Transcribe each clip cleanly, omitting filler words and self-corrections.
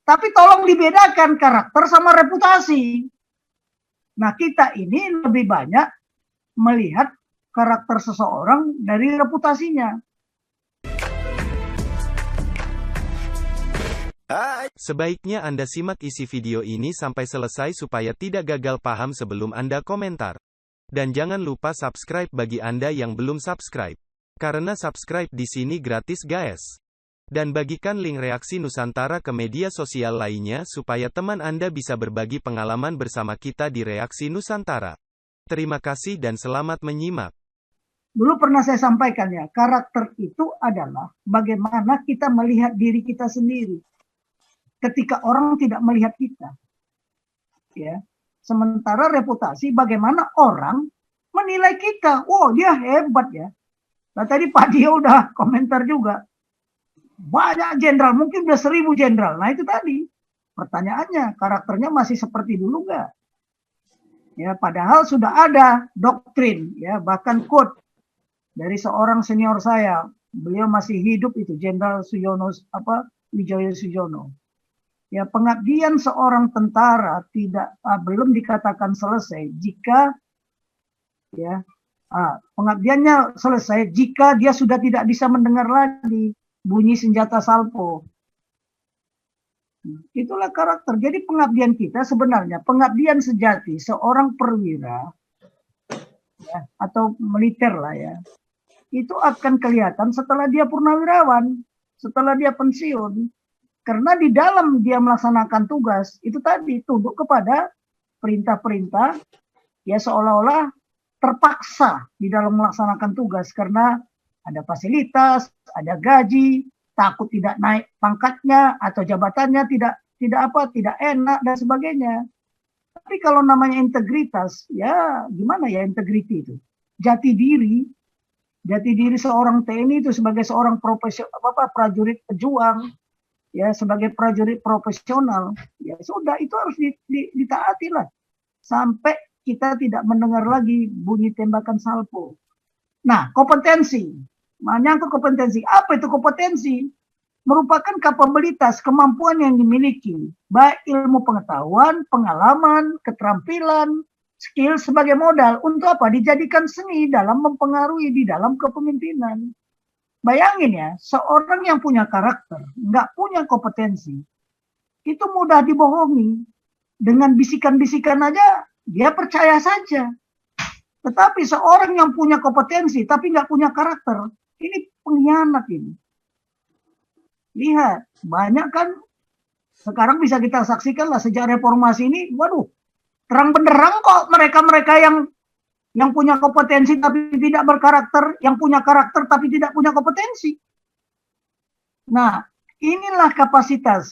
Tapi tolong dibedakan karakter sama reputasi. Nah, kita ini lebih banyak melihat karakter seseorang dari reputasinya. Sebaiknya Anda simak isi video ini sampai selesai supaya tidak gagal paham sebelum Anda komentar. Dan jangan lupa subscribe bagi Anda yang belum subscribe. Karena subscribe di sini gratis guys. Dan bagikan link reaksi Nusantara ke media sosial lainnya supaya teman Anda bisa berbagi pengalaman bersama kita di reaksi Nusantara. Terima kasih dan selamat menyimak. Dulu pernah saya sampaikan ya, karakter itu adalah bagaimana kita melihat diri kita sendiri ketika orang tidak melihat kita. Ya. Sementara reputasi bagaimana orang menilai kita. Oh, dia hebat ya. Nah, tadi Pak Dio udah komentar juga. Banyak jenderal, mungkin udah 1000 jenderal. Nah, itu tadi. Pertanyaannya, karakternya masih seperti dulu nggak? Ya, padahal sudah ada doktrin, ya, bahkan quote dari seorang senior saya. Beliau masih hidup itu, Jenderal Wijoyo Sujono. Ya, pengabdian seorang tentara belum dikatakan selesai jika pengabdiannya selesai jika dia sudah tidak bisa mendengar lagi bunyi senjata salpo. Itulah karakter. Jadi pengabdian kita sebenarnya pengabdian sejati seorang perwira ya, atau militer lah ya. Itu akan kelihatan setelah dia purnawirawan, setelah dia pensiun. Karena di dalam dia melaksanakan tugas, itu tadi tunduk kepada perintah-perintah, ya seolah-olah terpaksa di dalam melaksanakan tugas. Karena ada fasilitas, ada gaji, takut tidak naik pangkatnya, atau jabatannya tidak enak, dan sebagainya. Tapi kalau namanya integritas, ya gimana ya integriti itu? Jati diri seorang TNI itu sebagai seorang prajurit pejuang, ya sebagai prajurit profesional, ya sudah itu harus ditaati lah sampai kita tidak mendengar lagi bunyi tembakan salpo. Nah, kompetensi, menyangkut kompetensi, apa itu kompetensi? Merupakan kapabilitas, kemampuan yang dimiliki, baik ilmu pengetahuan, pengalaman, keterampilan, skill sebagai modal untuk apa? Dijadikan seni dalam mempengaruhi di dalam kepemimpinan. Bayangin ya, seorang yang punya karakter, nggak punya kompetensi, itu mudah dibohongi. Dengan bisikan-bisikan aja, dia percaya saja. Tetapi seorang yang punya kompetensi, tapi nggak punya karakter, ini pengkhianat ini. Lihat, banyak kan, sekarang bisa kita saksikan lah sejak reformasi ini, waduh, terang benderang kok mereka-mereka yang punya kompetensi tapi tidak berkarakter, yang punya karakter tapi tidak punya kompetensi. Nah, inilah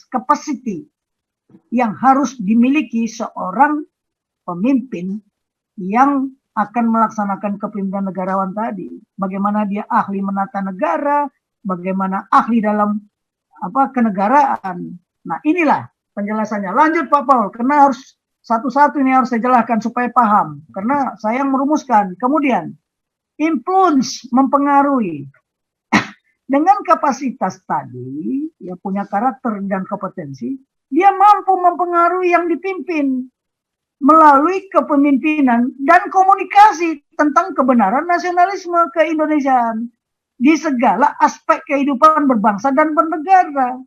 capacity yang harus dimiliki seorang pemimpin yang akan melaksanakan kepemimpinan negarawan tadi. Bagaimana dia ahli menata negara, bagaimana ahli dalam kenegaraan. Nah, inilah penjelasannya. Lanjut Pak Paul, karena harus satu-satu ini harus saya jelaskan supaya paham. Karena saya yang merumuskan. Kemudian, influence, mempengaruhi. Dengan kapasitas tadi, ya punya karakter dan kompetensi, dia mampu mempengaruhi yang dipimpin melalui kepemimpinan dan komunikasi tentang kebenaran nasionalisme keindonesiaan di segala aspek kehidupan berbangsa dan bernegara.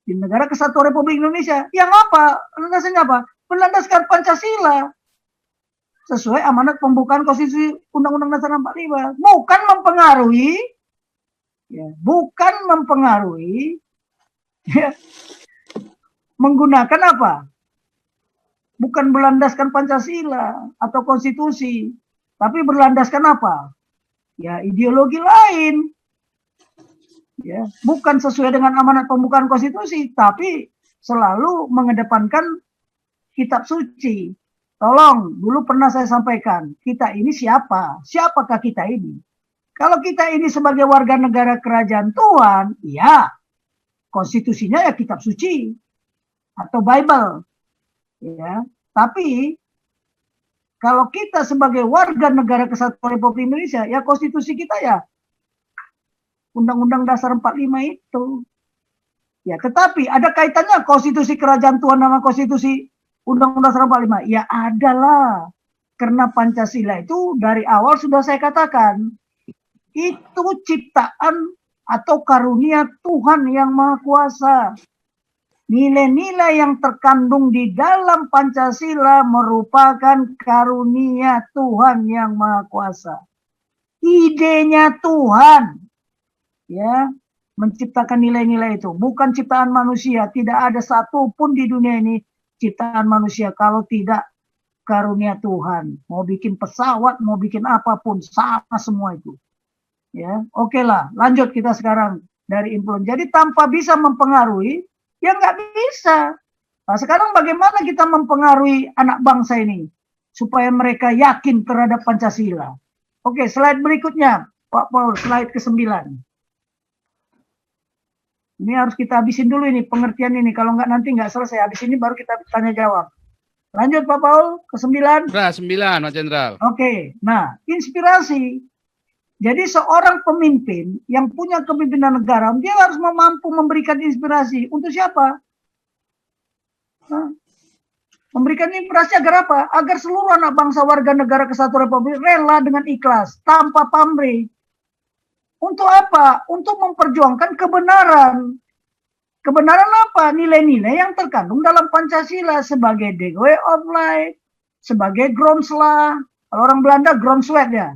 Di negara kesatuan Republik Indonesia. Yang apa? Landasannya apa? Berlandaskan Pancasila sesuai amanat pembukaan Konstitusi Undang-Undang Dasar 45. Bukan mempengaruhi, ya, menggunakan apa? Bukan berlandaskan Pancasila atau konstitusi, tapi berlandaskan apa? Ya, ideologi lain. Ya, bukan sesuai dengan amanat pembukaan konstitusi, tapi selalu mengedepankan kitab suci. Tolong, dulu pernah saya sampaikan, kita ini siapa? Siapakah kita ini? Kalau kita ini sebagai warga negara kerajaan Tuhan, ya, konstitusinya ya kitab suci atau Bible. Ya, tapi kalau kita sebagai warga negara kesatuan Republik Indonesia, ya konstitusi kita ya Undang-Undang Dasar 45 itu. Ya, tetapi ada kaitannya konstitusi kerajaan Tuhan sama konstitusi Undang-Undang 45? Ya adalah. Karena Pancasila itu dari awal sudah saya katakan, itu ciptaan atau karunia Tuhan yang Maha Kuasa. Nilai-nilai yang terkandung di dalam Pancasila merupakan karunia Tuhan yang Maha Kuasa. Idenya Tuhan, ya, menciptakan nilai-nilai itu, bukan ciptaan manusia. Tidak ada satupun di dunia ini ciptaan manusia kalau tidak karunia Tuhan. Mau bikin pesawat, mau bikin apapun, sama semua itu. Ya, oke lah, lanjut kita sekarang dari influence. Jadi tanpa bisa mempengaruhi, ya nggak bisa. Nah, sekarang bagaimana kita mempengaruhi anak bangsa ini supaya mereka yakin terhadap Pancasila? Oke, slide berikutnya, Pak Paul, slide ke-9. Ini harus kita habisin dulu ini pengertian ini. Kalau nggak nanti nggak selesai. Habis ini baru kita tanya jawab. Lanjut Pak Paul, ke-9. Sudah 9, Pak Jenderal. Oke, nah inspirasi. Jadi seorang pemimpin yang punya kepemimpinan negara, dia harus mampu memberikan inspirasi. Untuk siapa? Nah, memberikan inspirasi agar apa? Agar seluruh anak bangsa warga negara Kesatuan Republik rela dengan ikhlas, tanpa pamrih. Untuk apa? Untuk memperjuangkan kebenaran. Kebenaran apa? Nilai-nilai yang terkandung dalam Pancasila sebagai the way of life, sebagai grondslag. Kalau orang Belanda grondslag ya.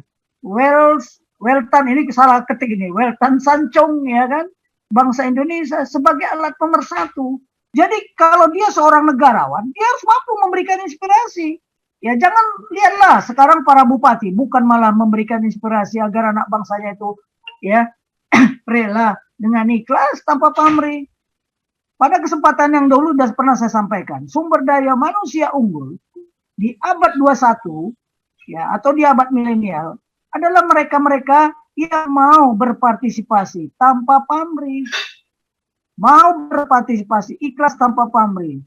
Weltan ini salah ketik ini. Weltan Sancong ya kan. Bangsa Indonesia sebagai alat pemersatu. Jadi kalau dia seorang negarawan, dia harus mampu memberikan inspirasi. Ya jangan lihatlah sekarang para bupati bukan malah memberikan inspirasi agar anak bangsanya itu ya rela dengan ikhlas tanpa pamrih. Pada kesempatan yang dulu sudah pernah saya sampaikan, sumber daya manusia unggul di abad 21 ya atau di abad milenial adalah mereka-mereka yang mau berpartisipasi tanpa pamrih. Mau berpartisipasi ikhlas tanpa pamrih.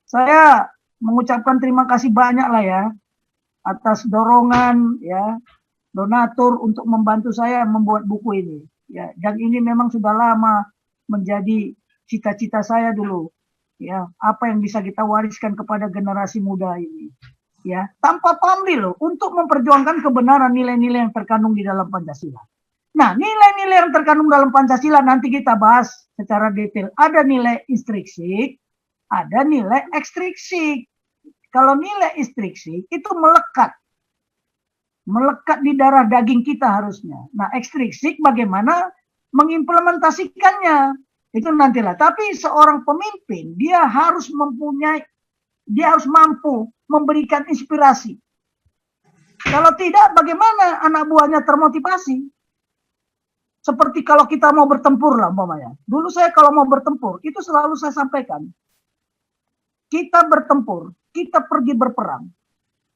Saya mengucapkan terima kasih banyak lah ya atas dorongan ya donatur untuk membantu saya membuat buku ini. Ya, dan ini memang sudah lama menjadi cita-cita saya dulu, ya apa yang bisa kita wariskan kepada generasi muda ini, ya tanpa pamrih loh, untuk memperjuangkan kebenaran nilai-nilai yang terkandung di dalam Pancasila. Nah, nilai-nilai yang terkandung dalam Pancasila nanti kita bahas secara detail. Ada nilai intrinsik, ada nilai ekstrinsik. Kalau nilai intrinsik itu melekat di darah daging kita harusnya. Nah, ekstrinsik bagaimana mengimplementasikannya? Itu nantilah. Tapi seorang pemimpin dia harus mampu memberikan inspirasi. Kalau tidak, bagaimana anak buahnya termotivasi? Seperti kalau kita mau bertempur lah umpamanya. Dulu saya kalau mau bertempur, itu selalu saya sampaikan. Kita bertempur, kita pergi berperang.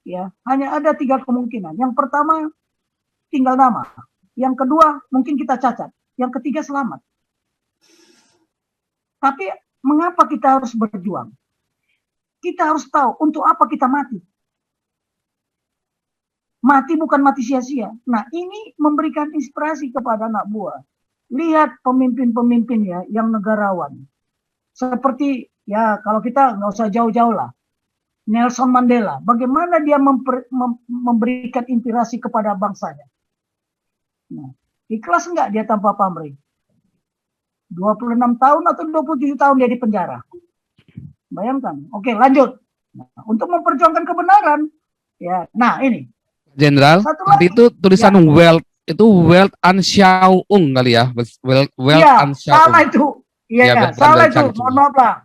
Ya, hanya ada 3 kemungkinan. Yang pertama, tinggal nama. Yang kedua, mungkin kita cacat. Yang ketiga, selamat. Tapi mengapa kita harus berjuang? Kita harus tahu untuk apa kita mati. Mati bukan mati sia-sia. Nah, ini memberikan inspirasi kepada anak buah. Lihat pemimpin-pemimpin ya yang negarawan. Seperti ya kalau kita nggak usah jauh-jauh lah. Nelson Mandela. Bagaimana dia memberikan inspirasi kepada bangsanya. Nah, ikhlas enggak dia tanpa pamrih? 26 tahun atau 27 tahun dia di penjara. Bayangkan. Oke, lanjut. Nah, untuk memperjuangkan kebenaran. Ya, nah ini. Jenderal, tadi itu tulisan ya. Wealth Ansyaung kali ya. Wealth ya, Ansyaung. Salah itu. Iya, ya, salah itu. Mohon maaf Pak.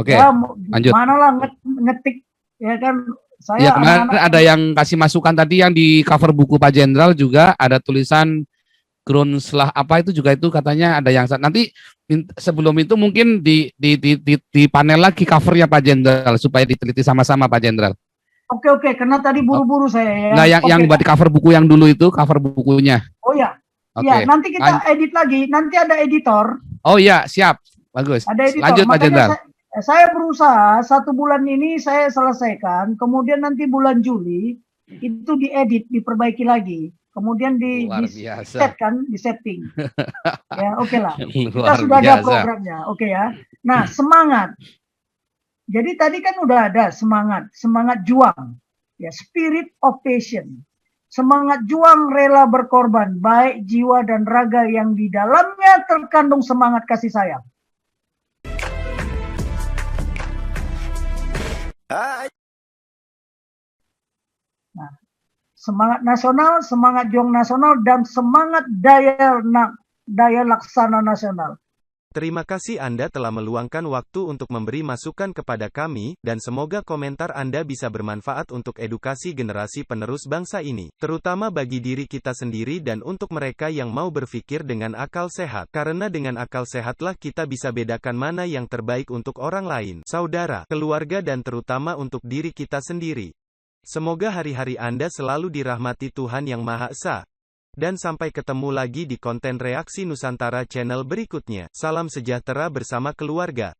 Oke, ya, lanjut. Manalah ngetik. Ya kan, saya ya, kemarin ada yang kasih masukan tadi yang di cover buku Pak Jenderal juga ada tulisan Grondslag apa itu juga itu katanya ada yang nanti sebelum itu mungkin di panel lagi covernya Pak Jenderal supaya diteliti sama-sama Pak Jenderal. Oke, karena tadi buru-buru saya ya. Nah, yang buat di cover buku yang dulu itu cover bukunya. Oh ya. Ya, nanti kita edit lagi. Nanti ada editor. Oh iya, siap. Bagus. Ada editor. Lanjut Pak Jenderal. Saya berusaha 1 bulan ini saya selesaikan. Kemudian nanti bulan Juli itu diedit, diperbaiki lagi. Kemudian di setting. Ya, oke lah. Kita sudah ada programnya, oke ya. Nah, semangat. Jadi tadi kan udah ada semangat juang, ya, spirit of passion. Semangat juang rela berkorban, baik jiwa dan raga yang di dalamnya terkandung semangat kasih sayang. Nah, semangat nasional, semangat juang nasional, dan semangat daya laksana nasional. Terima kasih Anda telah meluangkan waktu untuk memberi masukan kepada kami, dan semoga komentar Anda bisa bermanfaat untuk edukasi generasi penerus bangsa ini, terutama bagi diri kita sendiri dan untuk mereka yang mau berpikir dengan akal sehat. Karena dengan akal sehatlah kita bisa bedakan mana yang terbaik untuk orang lain, saudara, keluarga dan terutama untuk diri kita sendiri. Semoga hari-hari Anda selalu dirahmati Tuhan Yang Maha Esa. Dan sampai ketemu lagi di konten Reaksi Nusantara channel berikutnya. Salam sejahtera bersama keluarga.